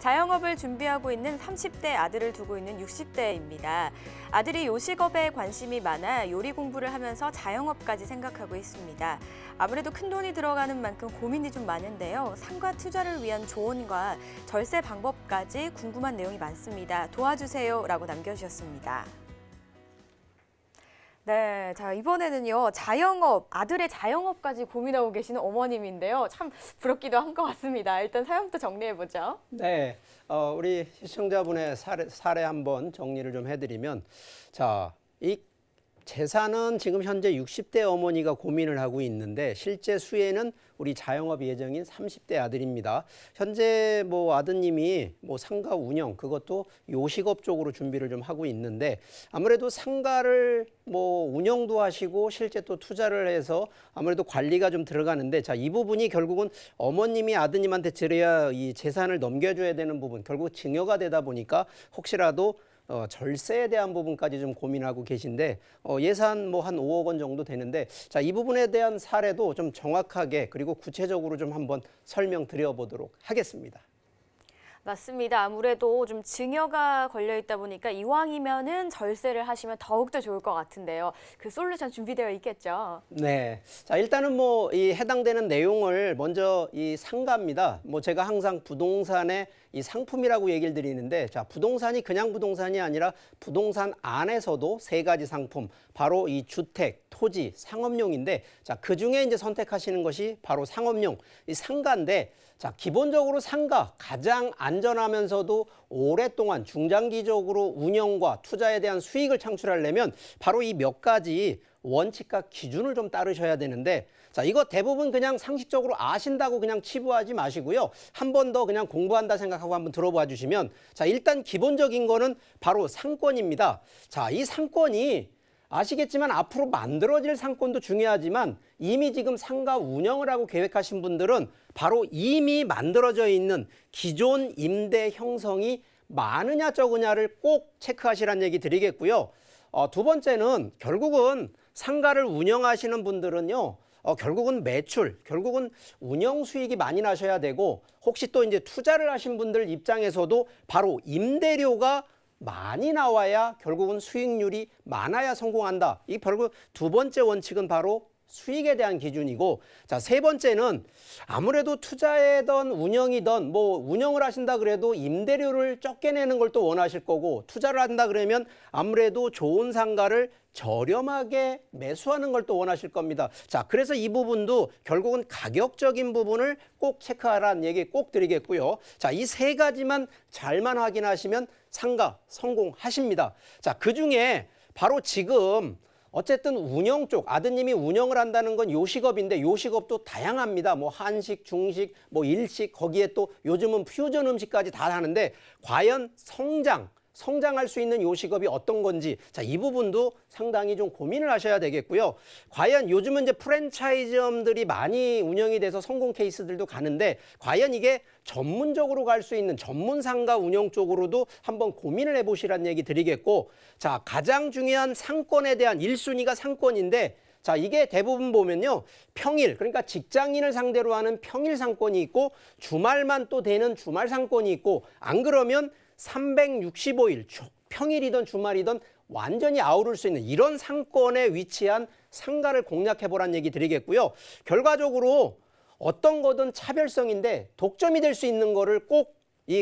자영업을 준비하고 있는 30대 아들을 두고 있는 60대입니다. 아들이 요식업에 관심이 많아 요리 공부를 하면서 자영업까지 생각하고 있습니다. 아무래도 큰돈이 들어가는 만큼 고민이 좀 많은데요. 상가 투자를 위한 조언과 절세 방법까지 궁금한 내용이 많습니다. 도와주세요라고 남겨주셨습니다. 네, 자 이번에는요 자영업, 아들의 자영업까지 고민하고 계시는 어머님인데요. 참 부럽기도 한 것 같습니다. 일단 사연부터 정리해 보죠. 네, 우리 시청자분의 사례 한번 정리를 좀 해드리면, 자, 이 재산은 지금 현재 60대 어머니가 고민을 하고 있는데 실제 수혜는 우리 자영업 예정인 30대 아들입니다. 현재 뭐 아드님이 뭐 상가 운영, 그것도 요식업 쪽으로 준비를 좀 하고 있는데 아무래도 상가를 뭐 운영도 하시고 실제 또 투자를 해서 아무래도 관리가 좀 들어가는데, 자, 이 부분이 결국은 어머님이 아드님한테 드려야 이 재산을 넘겨줘야 되는 부분, 결국 증여가 되다 보니까 혹시라도 절세에 대한 부분까지 좀 고민하고 계신데, 예산 뭐 한 5억 원 정도 되는데, 자, 이 부분에 대한 사례도 좀 정확하게 그리고 구체적으로 좀 한번 설명드려 보도록 하겠습니다. 맞습니다. 아무래도 좀 증여가 걸려 있다 보니까 이왕이면은 절세를 하시면 더욱더 좋을 것 같은데요. 그 솔루션 준비되어 있겠죠? 네. 자, 일단은 뭐 이 해당되는 내용을 먼저 이 상가입니다. 뭐 제가 항상 부동산의 이 상품이라고 얘기를 드리는데, 자, 부동산이 그냥 부동산이 아니라 부동산 안에서도 세 가지 상품, 바로 이 주택, 토지, 상업용인데, 자, 그 중에 이제 선택하시는 것이 바로 상업용, 이 상가인데, 자, 기본적으로 상가 가장 안전하면서도 오랫동안 중장기적으로 운영과 투자에 대한 수익을 창출하려면 바로 이 몇 가지 원칙과 기준을 좀 따르셔야 되는데, 자, 이거 대부분 그냥 상식적으로 아신다고 그냥 치부하지 마시고요. 한 번 더 그냥 공부한다 생각하고 한번 들어봐 주시면, 자, 일단 기본적인 거는 바로 상권입니다. 자, 이 상권이 아시겠지만 앞으로 만들어질 상권도 중요하지만 이미 지금 상가 운영을 하고 계획하신 분들은 바로 이미 만들어져 있는 기존 임대 형성이 많으냐 적으냐를 꼭 체크하시라는 얘기 드리겠고요. 두 번째는 결국은 상가를 운영하시는 분들은요, 결국은 매출, 결국은 운영 수익이 많이 나셔야 되고, 혹시 또 이제 투자를 하신 분들 입장에서도 바로 임대료가 많이 나와야 결국은 수익률이 많아야 성공한다. 이 결국 두 번째 원칙은 바로 수익에 대한 기준이고, 자, 세 번째는 아무래도 투자이든 운영이든 뭐 운영을 하신다 그래도 임대료를 적게 내는 걸 또 원하실 거고, 투자를 한다 그러면 아무래도 좋은 상가를 저렴하게 매수하는 걸 또 원하실 겁니다. 자, 그래서 이 부분도 결국은 가격적인 부분을 꼭 체크하라는 얘기 꼭 드리겠고요. 자, 이 세 가지만 잘만 확인하시면 상가 성공하십니다. 자, 그중에 바로 지금 어쨌든 운영 쪽, 아드님이 운영을 한다는 건 요식업인데 요식업도 다양합니다. 뭐 한식, 중식, 뭐 일식, 거기에 또 요즘은 퓨전 음식까지 다 하는데 과연 성장할 수 있는 요식업이 어떤 건지, 자, 이 부분도 상당히 좀 고민을 하셔야 되겠고요. 과연 요즘은 이제 프랜차이즈점들이 많이 운영이 돼서 성공 케이스들도 가는데 과연 이게 전문적으로 갈 수 있는 전문 상가 운영 쪽으로도 한번 고민을 해보시라는 얘기 드리겠고, 자, 가장 중요한 상권에 대한 1순위가 상권인데, 자, 이게 대부분 보면요, 평일, 그러니까 직장인을 상대로 하는 평일 상권이 있고 주말만 또 되는 주말 상권이 있고, 안 그러면 365일 평일이든 주말이든 완전히 아우를 수 있는 이런 상권에 위치한 상가를 공략해보라는 얘기 드리겠고요. 결과적으로 어떤 거든 차별성인데 독점이 될 수 있는 거를 꼭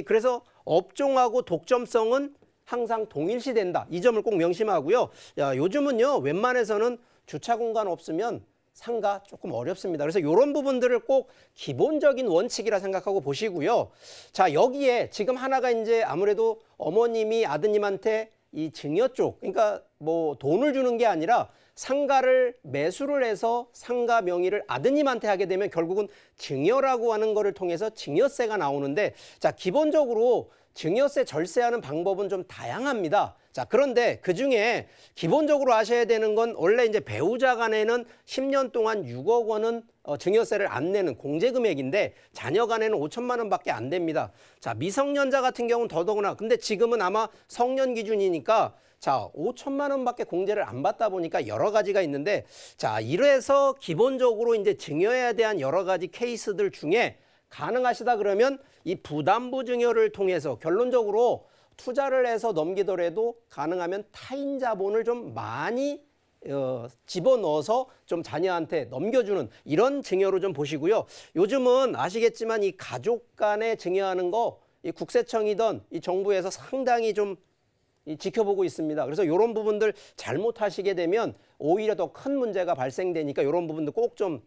그래서 업종하고 독점성은 항상 동일시된다. 이 점을 꼭 명심하고요. 야, 요즘은요, 웬만해서는 주차 공간 없으면 상가 조금 어렵습니다. 그래서 이런 부분들을 꼭 기본적인 원칙이라 생각하고 보시고요. 자, 여기에 지금 하나가 이제 아무래도 어머님이 아드님한테 이 증여 쪽, 그러니까 뭐 돈을 주는 게 아니라 상가를 매수를 해서 상가 명의를 아드님한테 하게 되면 결국은 증여라고 하는 거를 통해서 증여세가 나오는데, 자, 기본적으로 증여세 절세하는 방법은 좀 다양합니다. 자, 그런데 그중에 기본적으로 아셔야 되는 건 원래 이제 배우자 간에는 10년 동안 6억 원은 증여세를 안 내는 공제금액인데 자녀 간에는 5천만 원밖에 안 됩니다. 자, 미성년자 같은 경우는 더더구나. 근데 지금은 아마 성년 기준이니까 자, 5천만 원밖에 공제를 안 받다 보니까 여러 가지가 있는데, 자, 이래서 기본적으로 이제 증여에 대한 여러 가지 케이스들 중에 가능하시다 그러면 이 부담부 증여를 통해서 결론적으로 투자를 해서 넘기더라도 가능하면 타인 자본을 좀 많이 집어넣어서 좀 자녀한테 넘겨주는 이런 증여로 좀 보시고요. 요즘은 아시겠지만 이 가족 간에 증여하는 거 이 국세청이든 이 정부에서 상당히 좀 지켜보고 있습니다. 그래서 이런 부분들 잘못하시게 되면 오히려 더 큰 문제가 발생되니까 이런 부분도 꼭 좀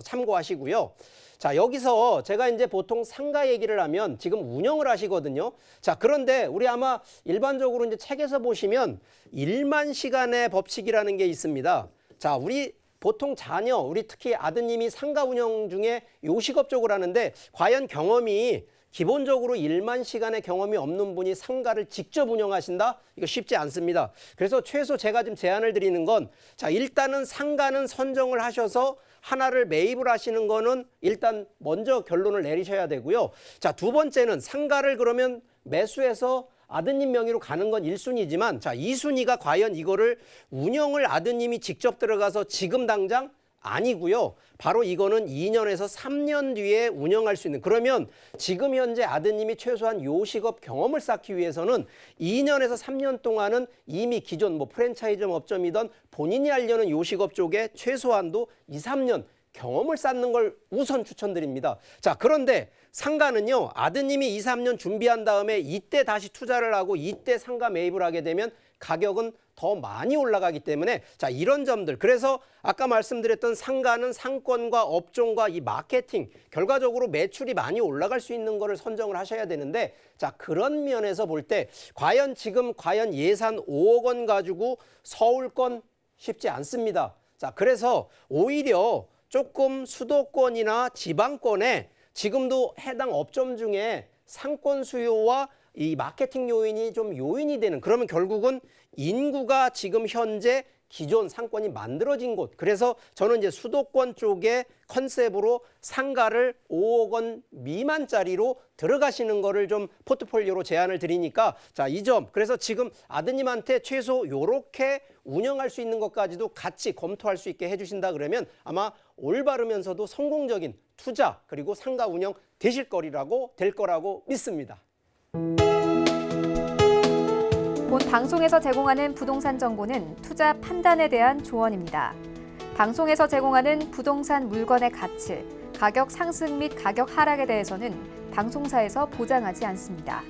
참고하시고요. 자, 여기서 제가 이제 보통 상가 얘기를 하면 지금 운영을 하시거든요. 자, 그런데 우리 아마 일반적으로 이제 책에서 보시면 1만 시간의 법칙이라는 게 있습니다. 자, 우리 보통 자녀, 우리 특히 아드님이 상가 운영 중에 요식업 쪽을 하는데 과연 경험이 기본적으로 1만 시간의 경험이 없는 분이 상가를 직접 운영하신다? 이거 쉽지 않습니다. 그래서 최소 제가 지금 제안을 드리는 건 자, 일단은 상가는 선정을 하셔서 하나를 매입을 하시는 거는 일단 먼저 결론을 내리셔야 되고요. 자, 두 번째는 상가를 그러면 매수해서 아드님 명의로 가는 건 1순위지만 자, 2순위가 과연 이거를 운영을 아드님이 직접 들어가서 지금 당장 아니고요. 바로 이거는 2년에서 3년 뒤에 운영할 수 있는 그러면 지금 현재 아드님이 최소한 요식업 경험을 쌓기 위해서는 2년에서 3년 동안은 이미 기존 뭐 프랜차이즈 업점이든 본인이 하려는 요식업 쪽에 최소한도 2, 3년 경험을 쌓는 걸 우선 추천드립니다. 자, 그런데 상가는요. 아드님이 2, 3년 준비한 다음에 이때 다시 투자를 하고 이때 상가 매입을 하게 되면 가격은 더 많이 올라가기 때문에 자, 이런 점들 그래서 아까 말씀드렸던 상가는 상권과 업종과 이 마케팅 결과적으로 매출이 많이 올라갈 수 있는 거를 선정을 하셔야 되는데 자, 그런 면에서 볼 때 과연 예산 5억 원 가지고 서울권 쉽지 않습니다. 자, 그래서 오히려 조금 수도권이나 지방권에 지금도 해당 업종 중에 상권 수요와 이 마케팅 요인이 좀 요인이 되는 그러면 결국은 인구가 지금 현재 기존 상권이 만들어진 곳 그래서 저는 이제 수도권 쪽에 컨셉으로 상가를 5억 원 미만짜리로 들어가시는 거를 좀 포트폴리오로 제안을 드리니까 자, 이 점 그래서 지금 아드님한테 최소 요렇게 운영할 수 있는 것까지도 같이 검토할 수 있게 해주신다 그러면 아마 올바르면서도 성공적인 투자 그리고 상가 운영 될 거라고 믿습니다. 본 방송에서 제공하는 부동산 정보는 투자 판단에 대한 조언입니다. 방송에서 제공하는 부동산 물건의 가치, 가격 상승 및 가격 하락에 대해서는 방송사에서 보장하지 않습니다.